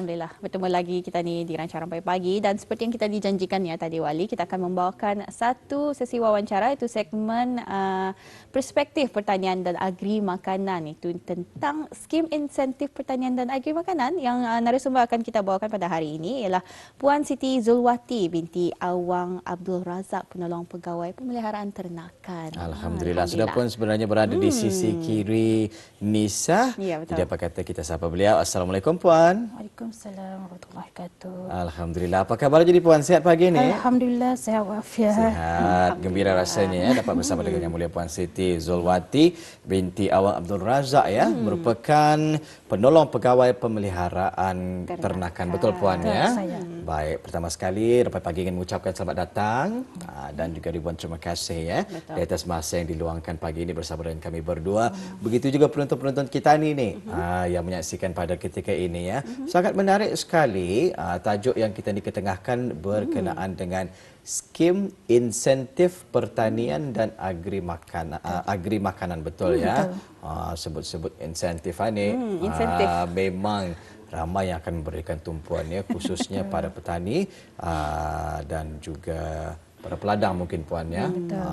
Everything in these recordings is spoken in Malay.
Alhamdulillah, bertemu lagi kita ni di rancangan pagi-pagi dan seperti yang kita dijanjikan ya tadi Wali, kita akan membawakan satu sesi wawancara, itu segmen perspektif pertanian dan agri makanan, itu tentang skim insentif pertanian dan agri makanan yang narasumber akan kita bawakan pada hari ini ialah Puan Siti Zulwati binti Awang Abdul Razak, penolong pegawai pemeliharaan ternakan. Alhamdulillah. Sudah pun sebenarnya berada di sisi kiri Nisa. Ya, betul. Jadi apa kata kita sapa beliau. Assalamualaikum Puan. Waalaikumsalam warahmatullahi wabarakatuh. Alhamdulillah. Apa khabar jadi Puan? Sehat pagi ni? Alhamdulillah sehat walafiat. Sehat. Gembira rasanya ya dapat bersama dengan Yang Mulia Puan Siti Zulwati binti Awang Abdul Razak ya, merupakan penolong pegawai pemeliharaan ternakan. Betul Puan ya? Baik, pertama sekali dapat pagi ingin mengucapkan selamat datang dan juga ribuan terima kasih ya di atas masa yang diluangkan pagi ini bersama dengan kami berdua. Begitu juga penonton-penonton kita ni yang menyaksikan pada ketika ini ya. Sangat menarik sekali tajuk yang kita diketengahkan berkenaan dengan skim insentif pertanian dan agri makanan betul ya. Sebut-sebut insentif ni memang ramai yang akan memberikan tumpuan ya, khususnya pada petani dan juga pada peladang mungkin Puan ya.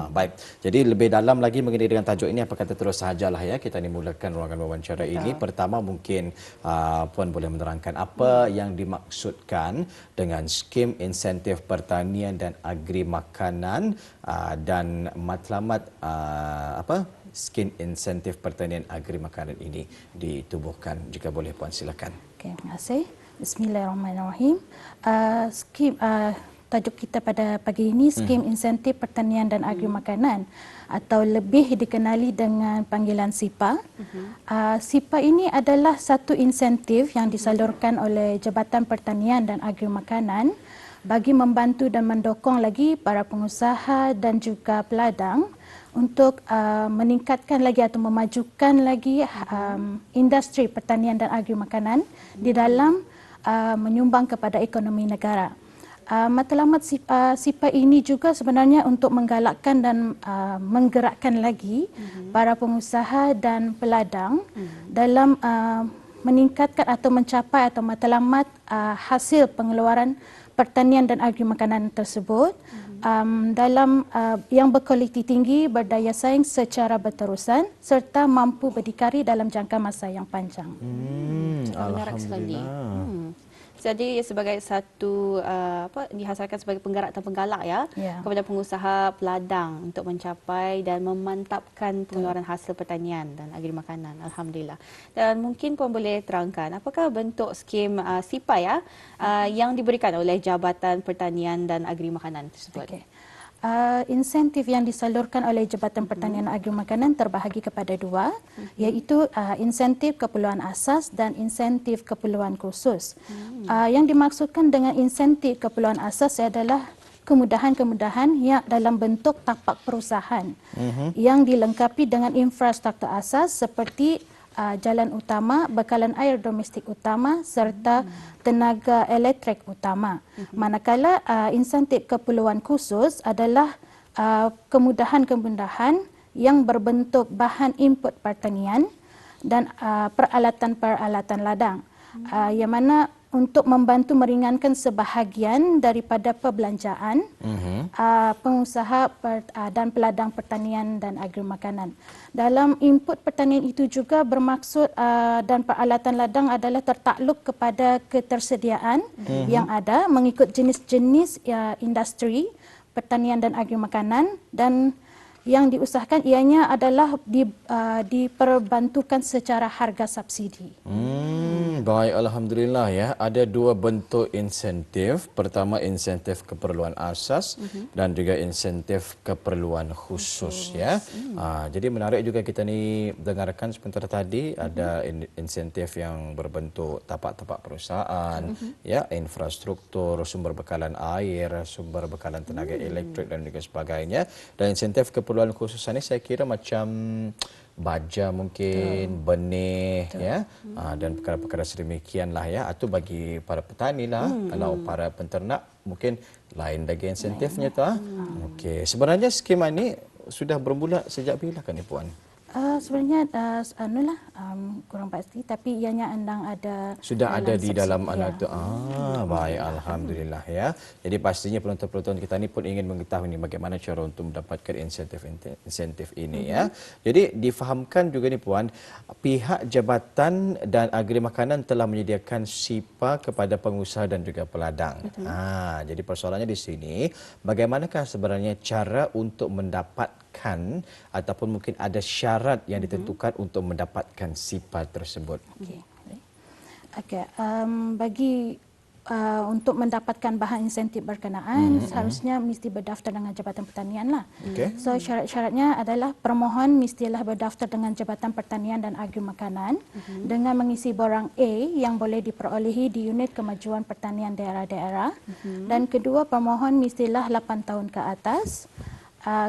Baik. Jadi lebih dalam lagi mengenai dengan tajuk ini, apa kata terus sahajalah ya kita dimulakan ruangan wawancara ini. Pertama mungkin Puan boleh menerangkan apa yang dimaksudkan dengan skim insentif pertanian dan agri makanan dan matlamat skim insentif pertanian agri makanan ini ditubuhkan. Jika boleh Puan silakan. Okay, terima kasih. Bismillahirrahmanirrahim. Tajuk kita pada pagi ini skim insentif pertanian dan agri makanan atau lebih dikenali dengan panggilan SIPA. SIPA ini adalah satu insentif yang disalurkan oleh Jabatan Pertanian dan Agri Makanan bagi membantu dan mendukung lagi para pengusaha dan juga peladang untuk meningkatkan lagi atau memajukan lagi industri pertanian dan agri makanan di dalam menyumbang kepada ekonomi negara. Matlamat SIPA ini juga sebenarnya untuk menggalakkan dan menggerakkan lagi para pengusaha dan peladang dalam meningkatkan atau mencapai atau matlamat hasil pengeluaran pertanian dan agri makanan tersebut dalam yang berkualiti tinggi, berdaya saing secara berterusan serta mampu berdikari dalam jangka masa yang panjang. Alhamdulillah. Jadi sebagai satu dihasilkan sebagai penggerak atau penggalak ya kepada pengusaha peladang untuk mencapai dan memantapkan pengeluaran hasil pertanian dan agri makanan. Alhamdulillah. Dan mungkin Puan boleh terangkan apakah bentuk skim SIPA ya yang diberikan oleh Jabatan Pertanian dan Agri Makanan tersebut. Okay. Insentif yang disalurkan oleh Jabatan Pertanian dan Agri Makanan terbahagi kepada dua, iaitu insentif keperluan asas dan insentif keperluan khusus. Yang dimaksudkan dengan insentif keperluan asas adalah kemudahan-kemudahan yang dalam bentuk tapak perusahaan yang dilengkapi dengan infrastruktur asas seperti jalan utama, bekalan air domestik utama serta tenaga elektrik utama. Manakala insentif keperluan khusus adalah kemudahan-kemudahan yang berbentuk bahan input pertanian dan peralatan-peralatan ladang yang mana untuk membantu meringankan sebahagian daripada perbelanjaan pengusaha dan peladang pertanian dan agri makanan. Dalam input pertanian itu juga bermaksud dan peralatan ladang adalah tertakluk kepada ketersediaan yang ada mengikut jenis-jenis industri pertanian dan agri makanan, dan yang diusahakan ianya adalah diperbantukan secara harga subsidi. Baik, Alhamdulillah ya. Ada dua bentuk insentif. Pertama insentif keperluan asas dan juga insentif keperluan khusus ya. Jadi menarik juga kita ni dengarkan sebentar tadi ada insentif yang berbentuk tapak-tapak perusahaan, ya, infrastruktur, sumber bekalan air, sumber bekalan tenaga elektrik dan juga sebagainya. Dan insentif keperluan khusus ini saya kira macam baja mungkin, benih ya, dan perkara-perkara sedemikian lah ya. Atau bagi para petani lah, kalau para penternak mungkin lain lagi insentifnya tu. Okey, sebenarnya skema ni sudah bermula sejak bila kan ni Puan? Sebenarnya kurang pasti, tapi ianya andang ada Sudah ada di dalam ya. anak itu. Baik, alhamdulillah ya. Jadi pastinya penonton-penonton kita ini pun ingin mengetahui nih bagaimana cara untuk mendapatkan insentif ini ya. Jadi difahamkan juga nih Puan, pihak jabatan dan agri makanan telah menyediakan SIPA kepada pengusaha dan juga peladang. Jadi persoalannya di sini, bagaimanakah sebenarnya cara untuk mendapatkan ataupun mungkin ada syarat yang ditentukan untuk mendapatkan SIPA tersebut? Okey, bagi untuk mendapatkan bahan insentif berkenaan seharusnya mesti berdaftar dengan Jabatan Pertanian lah. Okey. So syarat-syaratnya adalah permohon mestilah berdaftar dengan Jabatan Pertanian dan Agri Makanan dengan mengisi borang A yang boleh diperolehi di Unit Kemajuan Pertanian Daerah-daerah. Dan kedua, pemohon mestilah 8 tahun ke atas.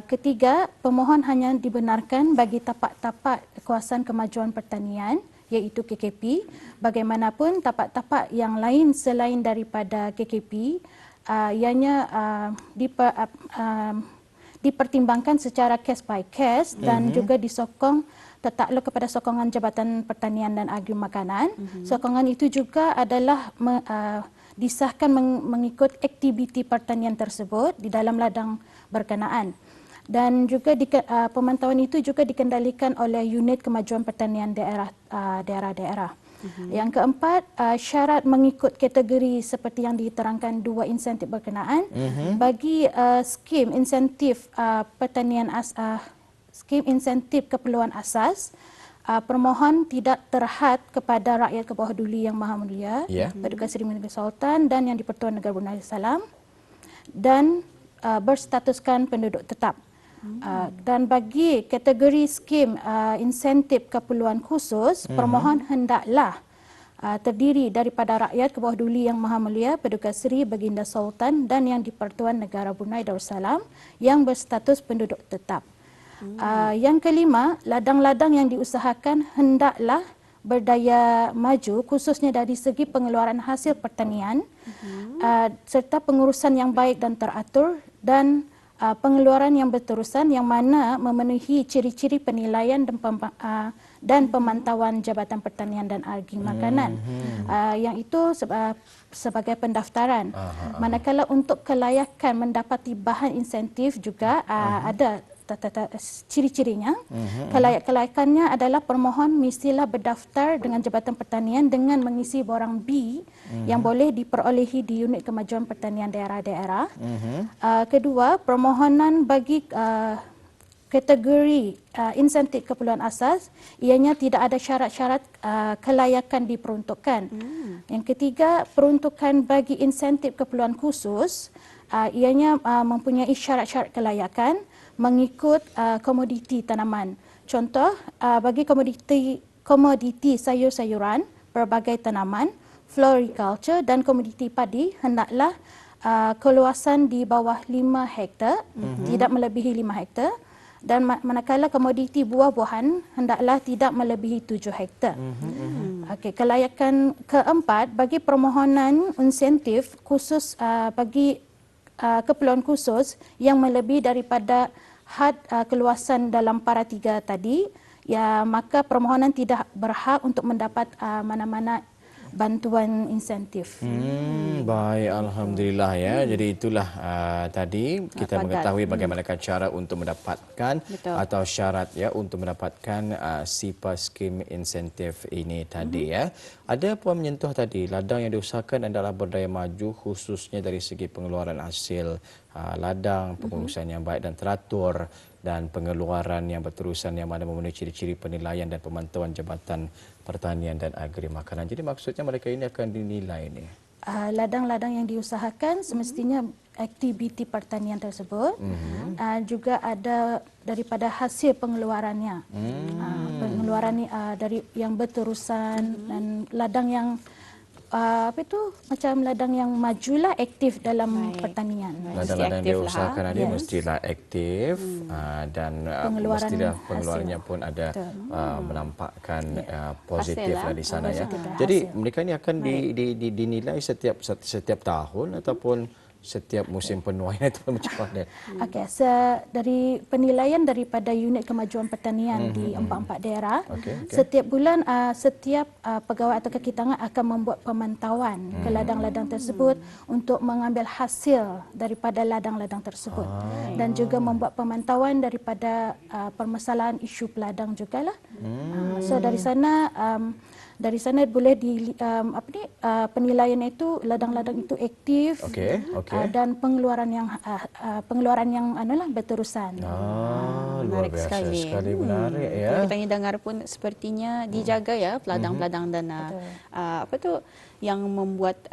Ketiga, pemohon hanya dibenarkan bagi tapak-tapak Kawasan Kemajuan Pertanian iaitu KKP. Bagaimanapun tapak-tapak yang lain selain daripada KKP ianya dipertimbangkan secara case by case dan juga disokong tertakluk kepada sokongan Jabatan Pertanian dan Agri Makanan. Sokongan itu juga adalah disahkan mengikut aktiviti pertanian tersebut di dalam ladang berkenaan. Dan juga pemantauan itu juga dikendalikan oleh Unit Kemajuan Pertanian daerah-daerah. Yang keempat, syarat mengikut kategori seperti yang diterangkan dua insentif berkenaan. Bagi skim insentif pertanian skim insentif keperluan asas, permohon tidak terhad kepada rakyat ke bawah duli yang Maha Mulia, Paduka Seri Menteri Sultan dan Yang di-Pertuan Negara Brunei Darussalam dan berstatuskan penduduk tetap. Dan bagi kategori skim insentif keperluan khusus, permohon hendaklah terdiri daripada rakyat ke bawah duli yang Maha Mulia Paduka Seri Baginda Sultan dan Yang di-Pertuan Negara Brunei Darussalam yang berstatus penduduk tetap. Yang kelima, ladang-ladang yang diusahakan hendaklah berdaya maju khususnya dari segi pengeluaran hasil pertanian serta pengurusan yang baik dan teratur dan pengeluaran yang berterusan yang mana memenuhi ciri-ciri penilaian dan pemantauan Jabatan Pertanian dan Agri Makanan. Yang itu sebagai pendaftaran. Manakala untuk kelayakan mendapati bahan insentif juga ada ciri-cirinya. Kelayakannya adalah permohon mestilah berdaftar dengan Jabatan Pertanian dengan mengisi borang B yang boleh diperolehi di Unit Kemajuan Pertanian daerah-daerah. Kedua, permohonan bagi kategori insentif keperluan asas ianya tidak ada syarat-syarat kelayakan diperuntukkan. Yang ketiga, peruntukan bagi insentif keperluan khusus ianya mempunyai syarat-syarat kelayakan mengikut komoditi tanaman. Contoh, bagi komoditi sayur-sayuran, pelbagai tanaman, floriculture dan komoditi padi hendaklah keluasan di bawah 5 hektar, tidak melebihi 5 hektar. Dan manakala komoditi buah-buahan hendaklah tidak melebihi 7 hektar. Okey, kelayakan keempat bagi permohonan insentif khusus bagi keperluan khusus yang melebihi daripada had keluasan dalam para 3 tadi, ya maka permohonan tidak berhak untuk mendapat mana-mana bantuan insentif. Baik, alhamdulillah ya. Jadi itulah tadi kita mengetahui bagaimana cara untuk mendapatkan atau syarat ya untuk mendapatkan SIPA skim insentif ini tadi ya. Ada Puan menyentuh tadi ladang yang diusahakan adalah berdaya maju khususnya dari segi pengeluaran hasil ladang, pengurusan yang baik dan teratur dan pengeluaran yang berterusan yang mana memenuhi ciri-ciri penilaian dan pemantauan Jabatan Pertanian dan Agri Makanan. Jadi maksudnya mereka ini akan dinilai ni. Ladang-ladang yang diusahakan semestinya aktiviti pertanian tersebut juga ada daripada hasil pengeluarannya. Pengeluaran dari yang berterusan dan ladang yang macam ladang yang majulah aktif dalam pertanian. Ladang-ladang yang diusahakan ada mestilah aktif dan mestilah pengeluarannya pun ada menampakkan positif di sana ya. Jadi mereka ini akan dinilai setiap tahun ataupun setiap musim penuaian itu macam mana? Okey, dari penilaian daripada unit kemajuan pertanian di empat-empat daerah, setiap bulan setiap pegawai atau kaki tangan akan membuat pemantauan ke ladang-ladang tersebut untuk mengambil hasil daripada ladang-ladang tersebut dan juga membuat pemantauan daripada permasalahan isu peladang jugalah. So dari sana boleh penilaian itu ladang-ladang itu aktif dan pengeluaran yang berterusan. Luar biasa sekali menarik ya. Kita ini dengar pun sepertinya dijaga ya peladang-peladang dan yang membuat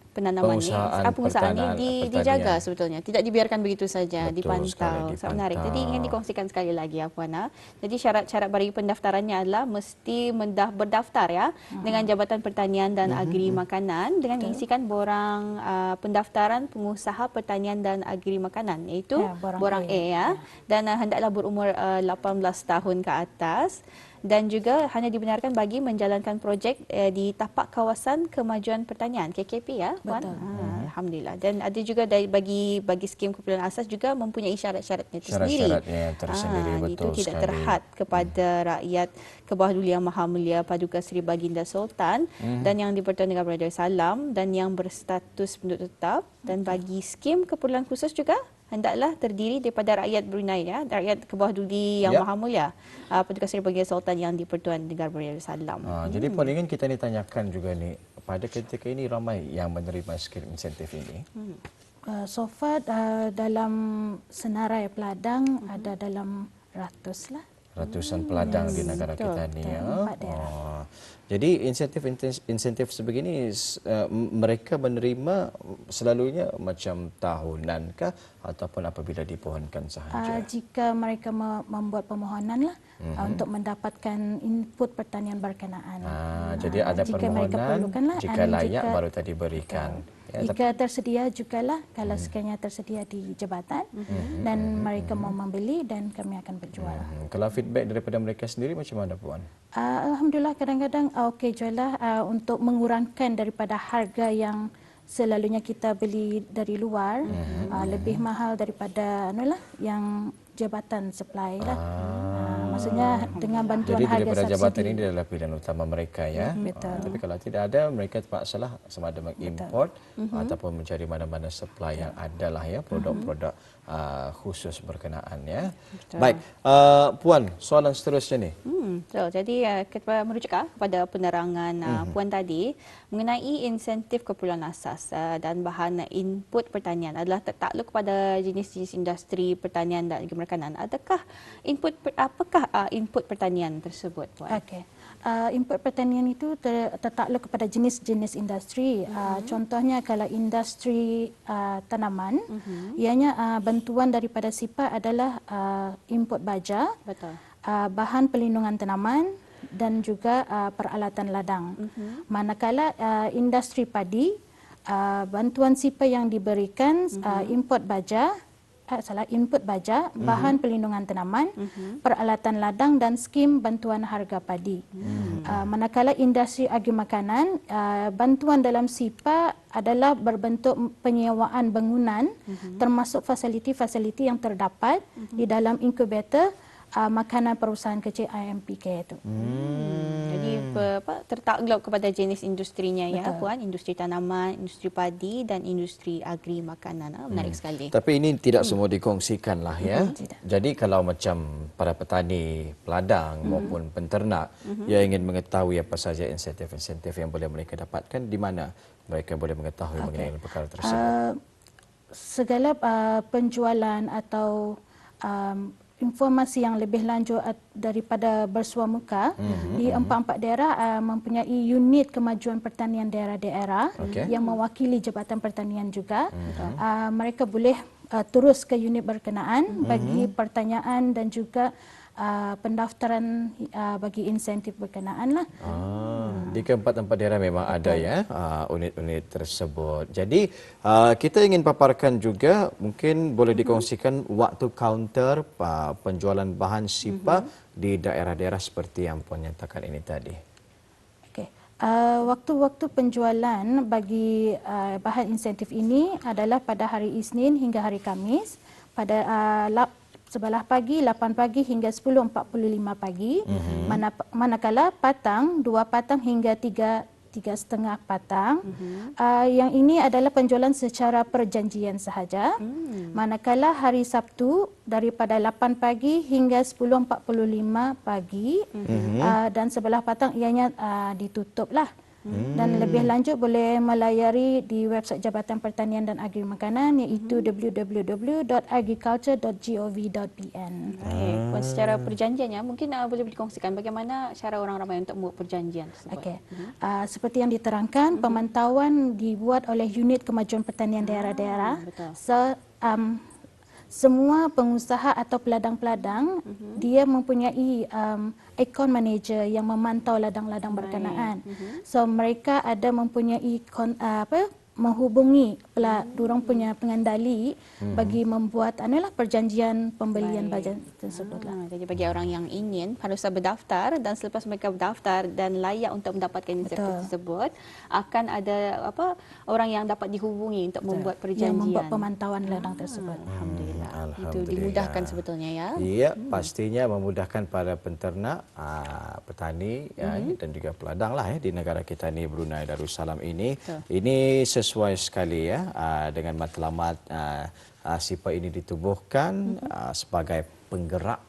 penanaman pengusahaan ini dijaga sebetulnya, tidak dibiarkan begitu saja. Betul, dipantau. Sangat menarik. Jadi ingin dikongsikan sekali lagi ya Puan. Jadi syarat-syarat bagi pendaftarannya adalah mesti berdaftar ya dengan Jabatan Pertanian dan Agri Makanan dengan mengisikan borang pendaftaran pengusaha pertanian dan agri makanan, iaitu borang A ya. Dan hendaklah berumur 18 tahun ke atas. Dan juga hanya dibenarkan bagi menjalankan projek di tapak kawasan kemajuan pertanian KKP ya Puan. Alhamdulillah. Dan ada juga bagi skim kumpulan asas juga mempunyai syarat-syaratnya tersendiri. Syarat-syaratnya tersendiri, betul itu tidak sekali. terhad kepada rakyat ke-bawah Duli Yang Maha Mulia Paduka Seri Baginda Sultan dan yang di-Pertuan Negara Darussalam dan yang berstatus penduduk tetap. Dan bagi skim keperluan khusus juga hendaklah terdiri daripada rakyat Brunei ya, rakyat ke-bawah Duli Yang Maha Mulia Paduka Seri Baginda Sultan yang di-Pertuan Negara Darussalam. Jadi Puan ingin kita tanyakan juga ni, pada ketika ini ramai yang menerima skim insentif ini. So far dalam senarai peladang ada dalam ratusan peladang di negara kita ni ya. Jadi insentif sebegini mereka menerima selalunya macam tahunankah ataupun apabila dipohonkan sahaja? Jika mereka membuat permohonan untuk mendapatkan input pertanian berkenaan. Jadi ada permohonan, jika layak baru tadi berikan. Jika tersedia jugalah, kalau sekiranya tersedia di jabatan dan mereka mau membeli dan kami akan berjual. Kalau feedback daripada mereka sendiri macam mana Puan? Alhamdulillah kadang-kadang okey jualah untuk mengurangkan daripada harga yang selalunya kita beli dari luar, lebih mahal daripada yang jabatan supply lah. Maksudnya dengan bantuan harga subsidi. Jadi daripada jabatan ini adalah pilihan utama mereka ya. Tapi kalau tidak ada, mereka terpaksalah sama ada mengimport ataupun mencari mana-mana supply yang adalah ya produk-produk khusus berkenaan ya. Baik, Puan, soalan seterusnya ni. Jadi kita merujuk kepada penerangan Puan tadi mengenai insentif keperluan asas dan bahan input pertanian adalah tertakluk kepada jenis-jenis industri pertanian dan makanan. Apakah input pertanian tersebut Puan? Okey. Input pertanian itu tertakluk kepada jenis-jenis industri. Contohnya kalau industri tanaman, ianya bantuan daripada SIPA adalah input baja, bahan pelindungan tanaman dan juga peralatan ladang. Manakala industri padi, bantuan SIPA yang diberikan input baja, bahan pelindungan tanaman, peralatan ladang dan skim bantuan harga padi. Manakala industri agri makanan, bantuan dalam SIPA adalah berbentuk penyewaan bangunan termasuk fasiliti-fasiliti yang terdapat di dalam inkubator makanan perusahaan kecil IMPK itu. Jadi tertakluk kepada jenis industrinya ya Puan, industri tanaman, industri padi dan industri agri makanan. Menarik sekali. Tapi ini tidak semua dikongsikan lah ya. Jadi kalau macam para petani peladang maupun penternak yang ingin mengetahui apa saja insentif-insentif yang boleh mereka dapatkan, di mana mereka boleh mengetahui mengenai perkara tersebut? Segala penjualan atau informasi yang lebih lanjut daripada bersua muka di empat-empat daerah mempunyai unit kemajuan pertanian daerah-daerah yang mewakili Jabatan Pertanian juga. Mereka boleh terus ke unit berkenaan bagi pertanyaan dan juga pendaftaran bagi insentif berkenaan lah. Di keempat-empat daerah memang ada ya unit-unit tersebut. Jadi kita ingin paparkan juga, mungkin boleh dikongsikan waktu kaunter penjualan bahan SIPA di daerah-daerah seperti yang Puan nyatakan ini tadi. Okey. Waktu-waktu penjualan bagi bahan insentif ini adalah pada hari Isnin hingga hari Khamis pada sebelah pagi 8 pagi hingga 10.45 pagi. Manakala patang 2 patang hingga 3.5 patang. Yang ini adalah penjualan secara perjanjian sahaja. Manakala hari Sabtu daripada 8 pagi hingga 10.45 pagi dan sebelah patang ianya ditutuplah. Dan lebih lanjut boleh melayari di website Jabatan Pertanian dan Agri Makanan iaitu www.agriculture.gov.pn. Baik, secara perjanjiannya mungkin boleh dikongsikan bagaimana cara orang ramai untuk membuat perjanjian tersebut. Okey. Seperti yang diterangkan, pemantauan dibuat oleh Unit Kemajuan Pertanian Daerah-daerah. Betul. So, semua pengusaha atau peladang-peladang dia mempunyai account manager yang memantau ladang-ladang berkenaan. So mereka ada mempunyai menghubungi diorang punya pengendali bagi membuat perjanjian pembelian bahan tersebut lah. Jadi bagi orang yang ingin harus berdaftar, dan selepas mereka berdaftar dan layak untuk mendapatkan insentif tersebut, akan ada orang yang dapat dihubungi untuk membuat perjanjian. Yang membuat pemantauan ladang tersebut. Alhamdulillah. Itu Alhamdulillah. dimudahkan sebetulnya ya. Ya, pastinya memudahkan para penternak, petani dan juga peladang lah di negara kita ni, Brunei Darussalam ini. Betul. Ini sesuai sekali dengan matlamat SIPA ini ditubuhkan sebagai penggerak,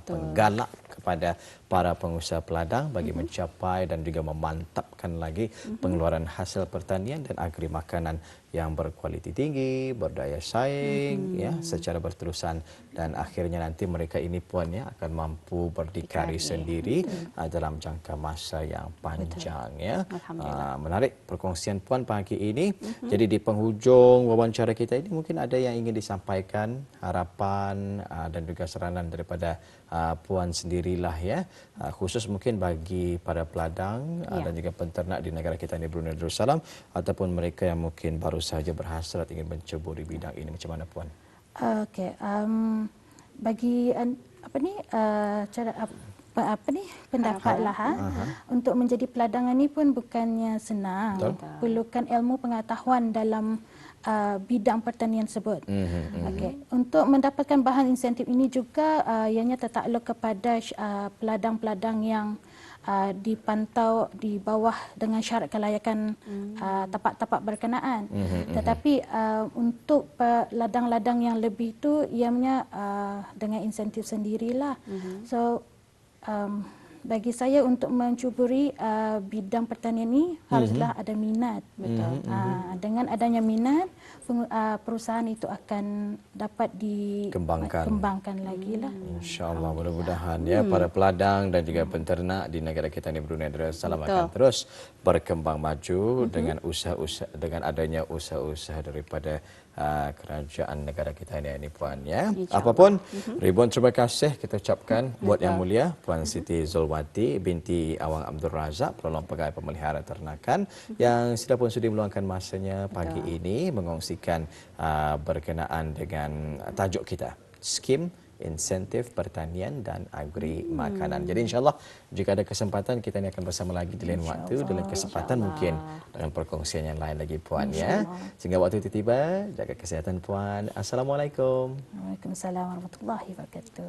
penggalak kepada para pengusaha peladang bagi mencapai dan juga memantapkan lagi pengeluaran hasil pertanian dan agri makanan yang berkualiti tinggi, berdaya saing secara berterusan, dan akhirnya nanti mereka ini puan akan mampu berdikari sendiri dalam jangka masa yang panjang. Menarik perkongsian puan pagi ini. Jadi di penghujung wawancara kita ini mungkin ada yang ingin disampaikan, harapan dan juga saranan daripada puan sendirilah khusus mungkin bagi para peladang dan juga penternak di negara kita ini, Brunei Darussalam, ataupun mereka yang mungkin baru saja berhasrat ingin menceburi bidang ini. Macam mana puan? Okey, bagi pendapatlah untuk menjadi peladangan ni pun bukannya senang. Perlukan ilmu pengetahuan dalam bidang pertanian tersebut. Okey, untuk mendapatkan bahan insentif ini juga ianya tertakluk kepada peladang-peladang yang dipantau di bawah dengan syarat kelayakan tapak-tapak berkenaan. Tetapi untuk ladang-ladang yang lebih tu ianya dengan insentif sendirilah. So bagi saya untuk mencuburi bidang pertanian ini haruslah ada minat. Betul. Dengan adanya minat, perusahaan itu akan dapat dikembangkan lagi lah. InsyaAllah, mudah-mudahan para peladang dan juga penternak di negara kita ini, Brunei Darussalam, akan terus berkembang maju dengan usaha-usaha, dengan adanya usaha-usaha daripada kerajaan negara kita ini puan Apapun, ribuan terima kasih kita ucapkan buat Yang Mulia Puan Siti Zulwati binti Awang Abdul Razak, penolong pegawai pemelihara ternakan, yang sudah pun sudi meluangkan masanya pagi ini mengongsikan berkenaan dengan tajuk kita, Skim Insentif Pertanian dan Agri Makanan. Jadi insyaAllah jika ada kesempatan kita ini akan bersama lagi di lain waktu, dalam kesempatan mungkin dengan perkongsian yang lain lagi puan Sehingga waktu itu tiba, jaga kesihatan puan. Assalamualaikum. Waalaikumsalam warahmatullahi wabarakatuh.